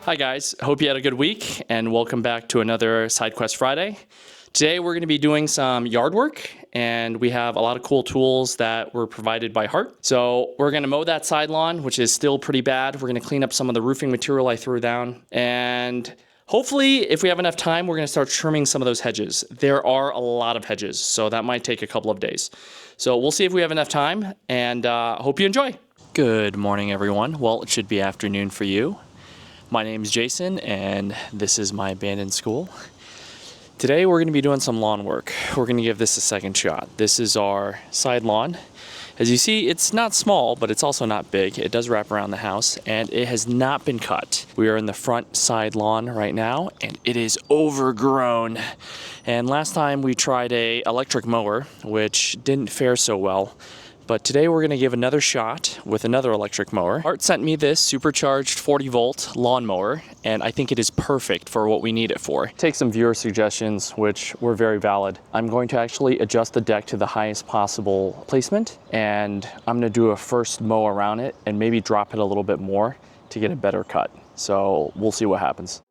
Hi guys, hope you had a good week and welcome back to another Side Quest Friday. Today we're going to be doing some yard work and we have a lot of cool tools that were provided by Hart. So we're going to mow that side lawn, which is still pretty bad. We're going to clean up some of the roofing material I threw down, and hopefully if we have enough time we're going to start trimming some of those hedges. There are a lot of hedges, so that might take a couple of days. So we'll see if we have enough time, and hope you enjoy. Good morning everyone. Well, it should be afternoon for you. My name is Jason and this is my abandoned school. Today we're going to be doing some lawn work. We're going to give this a second shot. This is our side lawn. As you see, it's not small, but it's also not big. It does wrap around the house and it has not been cut. We are in the front side lawn right now and it is overgrown. And last time we tried a electric mower, which didn't fare so well. But today we're going to give another shot with another electric mower. Hart sent me this supercharged 40-volt lawnmower, and I think it is perfect for what we need it for. Take some viewer suggestions, which were very valid. I'm going to actually adjust the deck to the highest possible placement, and I'm going to do a first mow around it and maybe drop it a little bit more to get a better cut. So we'll see what happens.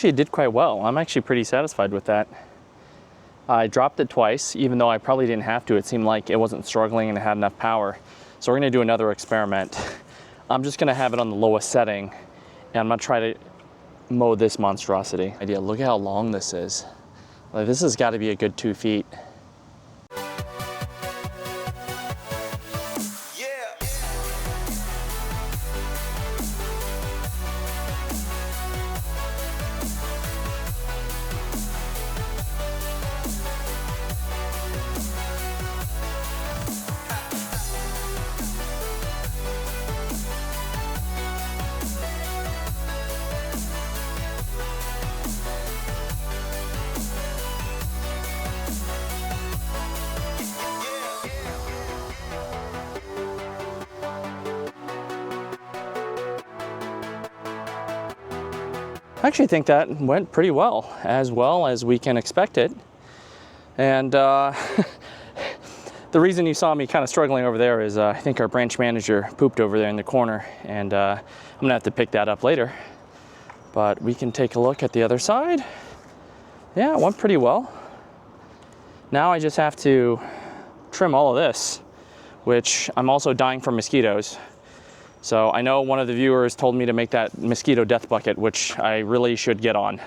It did quite well. I'm actually pretty satisfied with that. I dropped it twice, even though I probably didn't have to. It seemed like it wasn't struggling and it had enough power. So we're gonna do another experiment. I'm just gonna have it on the lowest setting and I'm gonna try to mow this monstrosity. Look at how long this is. Like, this has got to be a good 2 feet. I actually think that went pretty well as we can expect it. And the reason you saw me kind of struggling over there is I think our branch manager pooped over there in the corner, and I'm gonna have to pick that up later. But we can take a look at the other side. Yeah, it went pretty well. Now I just have to trim all of this, which I'm also dying for mosquitoes. So I know one of the viewers told me to make that mosquito death bucket, which I really should get on.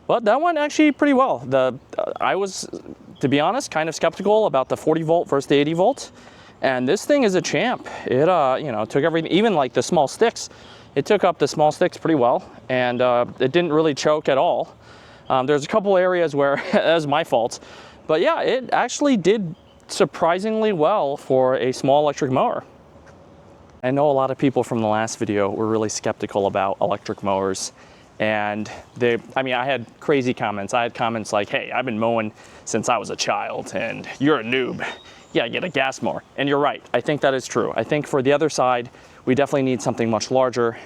But that went actually pretty well. I was, to be honest, kind of skeptical about the 40 volt versus the 80 volt. And this thing is a champ. It took everything, even like the small sticks. It took up the small sticks pretty well, and it didn't really choke at all. There's a couple areas where that was my fault. But yeah, it actually did surprisingly well for a small electric mower. I know a lot of people from the last video were really skeptical about electric mowers, and I had crazy comments. I had comments like, hey, I've been mowing since I was a child and you're a noob. Yeah, get a gas mower. And you're right, I think that is true. I think for the other side, we definitely need something much larger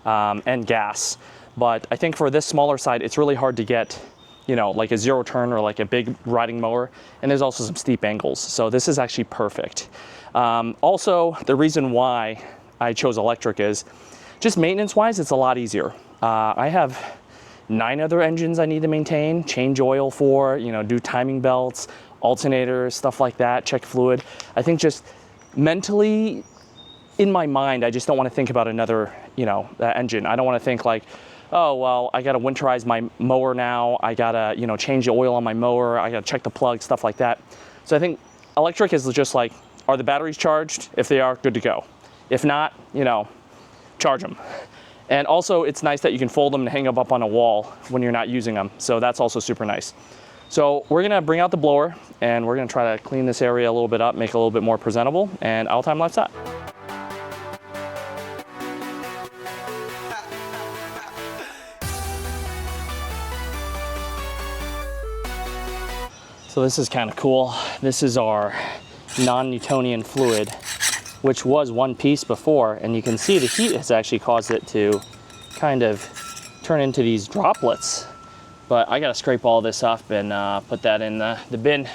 and gas. But I think for this smaller side, it's really hard to get, like a zero turn or like a big riding mower. And there's also some steep angles. So this is actually perfect. Also, the reason why I chose electric is just maintenance-wise, it's a lot easier. I have 9 other engines I need to maintain, change oil for, do timing belts, alternators, stuff like that, check fluid. I think just mentally, in my mind, I just don't want to think about another, engine. I don't want to think like, oh, well, I got to winterize my mower now. I got to, change the oil on my mower. I got to check the plug, stuff like that. So I think electric is just like, are the batteries charged? If they are, good to go. If not, charge them. And also, it's nice that you can fold them and hang them up on a wall when you're not using them. So that's also super nice. So we're gonna bring out the blower and we're gonna try to clean this area a little bit up, make it a little bit more presentable, and I'll time lapse that. So this is kind of cool. This is our non-Newtonian fluid, which was one piece before, and you can see the heat has actually caused it to kind of turn into these droplets. But I gotta scrape all this up and put that in the bin.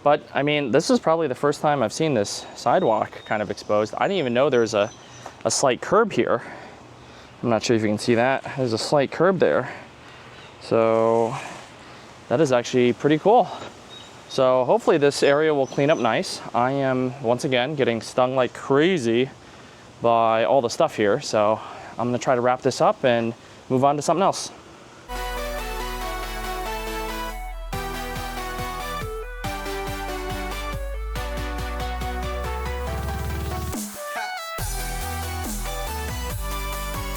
But I mean, this is probably the first time I've seen this sidewalk kind of exposed. I didn't even know there's a slight curb here. I'm not sure if you can see that. There's a slight curb there. So that is actually pretty cool. So hopefully this area will clean up nice. I am, once again, getting stung like crazy by all the stuff here. So I'm gonna try to wrap this up and move on to something else.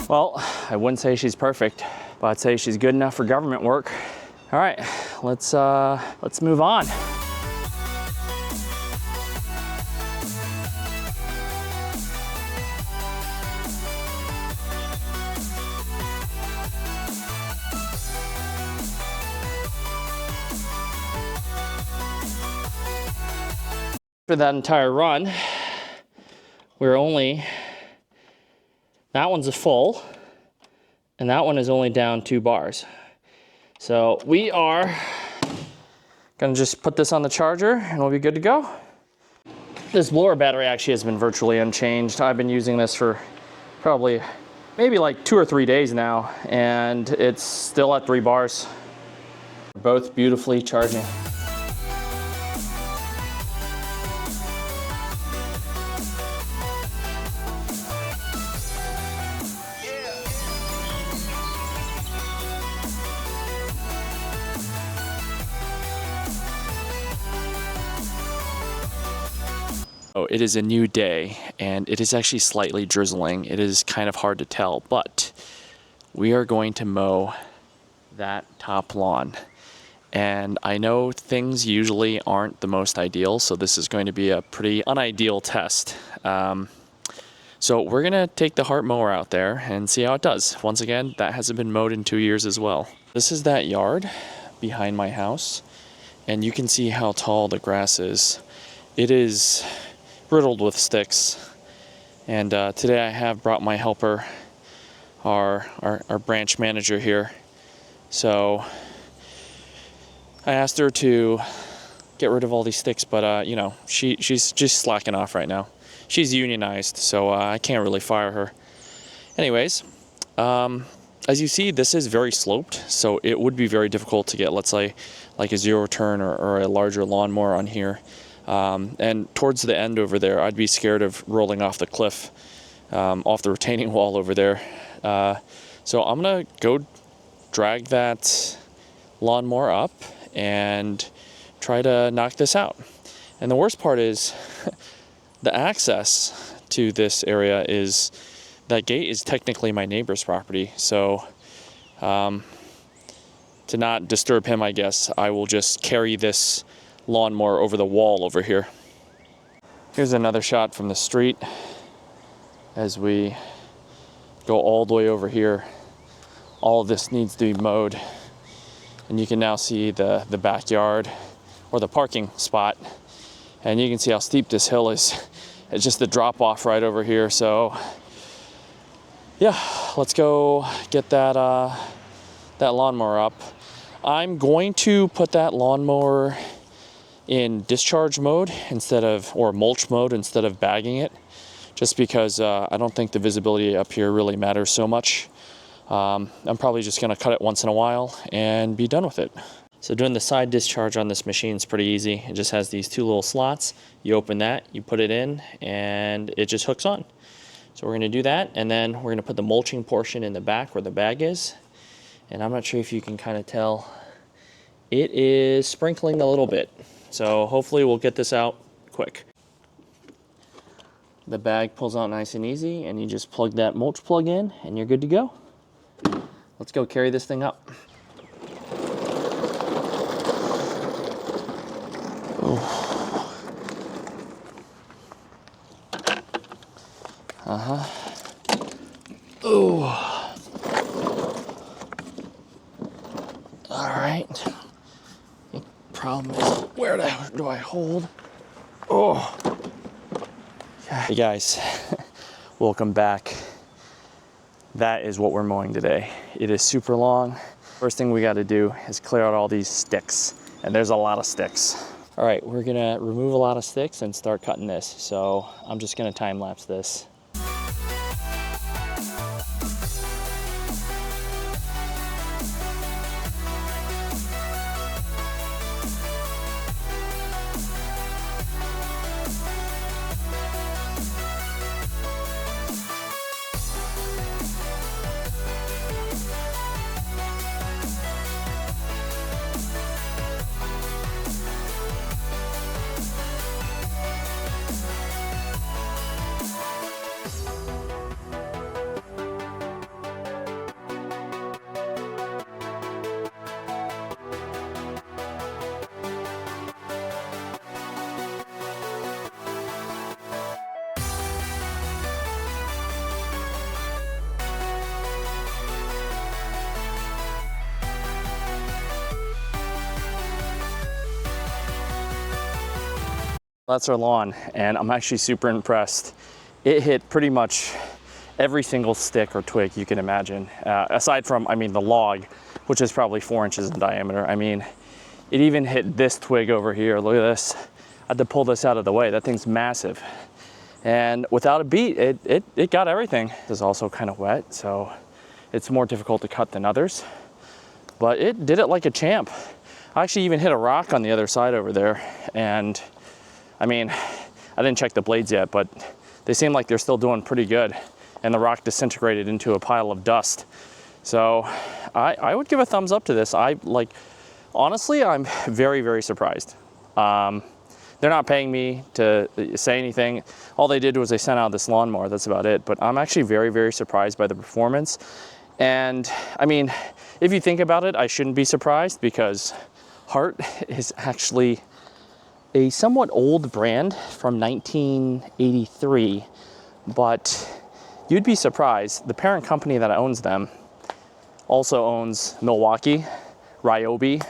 Well, I wouldn't say she's perfect, but I'd say she's good enough for government work. All right, let's move on. For that entire run, we're only, that one's a full, and that one is only down 2 bars. So we are gonna just put this on the charger and we'll be good to go. This blower battery actually has been virtually unchanged. I've been using this for probably maybe like 2 or 3 days now, and it's still at 3 bars. Both beautifully charging. Oh, it is a new day, and it is actually slightly drizzling. It is kind of hard to tell, but we are going to mow that top lawn. And I know things usually aren't the most ideal, so this is going to be a pretty unideal test. So we're gonna take the Hart mower out there and see how it does. Once again, that hasn't been mowed in 2 years as well. This is that yard behind my house, and you can see how tall the grass is. It is riddled with sticks, and today I have brought my helper, our branch manager here. So I asked her to get rid of all these sticks, but you know, she's just slacking off right now. She's unionized, so I can't really fire her. Anyways, as you see, this is very sloped, so it would be very difficult to get, let's say, like a 0-turn or a larger lawnmower on here. And towards the end over there, I'd be scared of rolling off the cliff, off the retaining wall over there. So I'm gonna go drag that lawnmower up and try to knock this out. And the worst part is the access to this area is, that gate is technically my neighbor's property. So to not disturb him, I guess, I will just carry this lawnmower over the wall over here. Here's another shot from the street as we go all the way over here. All of this needs to be mowed, and you can now see the backyard or the parking spot, and you can see how steep this hill is. It's just the drop off right over here. So yeah, let's go get that lawnmower up. I'm going to put that lawnmower in discharge mode instead of, or mulch mode instead of bagging it, just because I don't think the visibility up here really matters so much. I'm probably just gonna cut it once in a while and be done with it. So doing the side discharge on this machine is pretty easy. It just has these 2 little slots. You open that, you put it in, and it just hooks on. So we're gonna do that, and then we're gonna put the mulching portion in the back where the bag is. And I'm not sure if you can kind of tell, it is sprinkling a little bit. So hopefully we'll get this out quick. The bag pulls out nice and easy, and you just plug that mulch plug in and you're good to go. Let's go carry this thing up. Ooh. All right. problem is, where do I hold? Oh. Hey guys, welcome back. That is what we're mowing today. It is super long. First thing we got to do is clear out all these sticks, and there's a lot of sticks. All right, we're gonna remove a lot of sticks and start cutting this. So I'm just gonna time lapse this. That's our lawn, and I'm actually super impressed. It hit pretty much every single stick or twig you can imagine, aside from, I mean, the log, which is probably 4 inches in diameter. I mean, it even hit this twig over here. Look at this. I had to pull this out of the way. That thing's massive. And without a beat, it got everything. It's also kind of wet, so it's more difficult to cut than others. But it did it like a champ. I actually even hit a rock on the other side over there, and I mean, I didn't check the blades yet, but they seem like they're still doing pretty good. And the rock disintegrated into a pile of dust. So I would give a thumbs up to this. Honestly, I'm very, very surprised. They're not paying me to say anything. All they did was they sent out this lawnmower, that's about it. But I'm actually very, very surprised by the performance. And I mean, if you think about it, I shouldn't be surprised because Hart is actually a somewhat old brand from 1983, but you'd be surprised. The parent company that owns them also owns Milwaukee, Ryobi.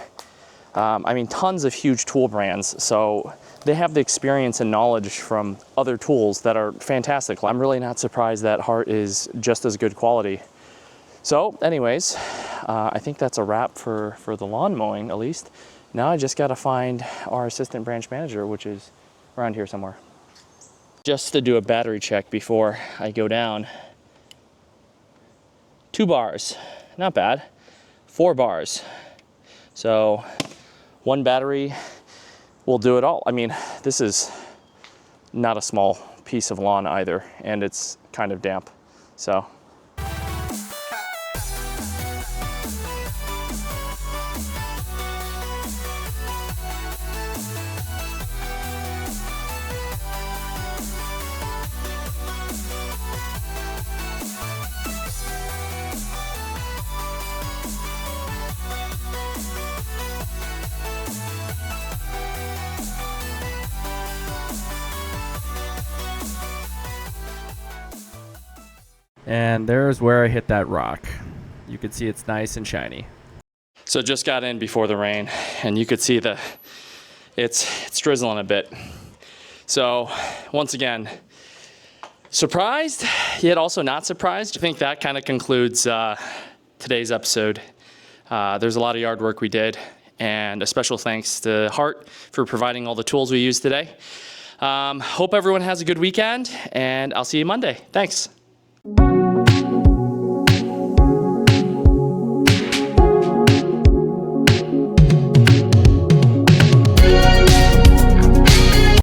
I mean, tons of huge tool brands. So they have the experience and knowledge from other tools that are fantastic. I'm really not surprised that Hart is just as good quality. So anyways, I think that's a wrap for the lawn mowing, at least. Now I just gotta find our assistant branch manager, which is around here somewhere. Just to do a battery check before I go down. 2 bars, not bad. 4 bars. So 1 battery will do it all. I mean, this is not a small piece of lawn either, and it's kind of damp, so. And there's where I hit that rock. You can see it's nice and shiny. So just got in before the rain, and you could see it's drizzling a bit. So once again, surprised, yet also not surprised. I think that kind of concludes today's episode. There's a lot of yard work we did, and a special thanks to Hart for providing all the tools we used today. Hope everyone has a good weekend, and I'll see you Monday. Thanks.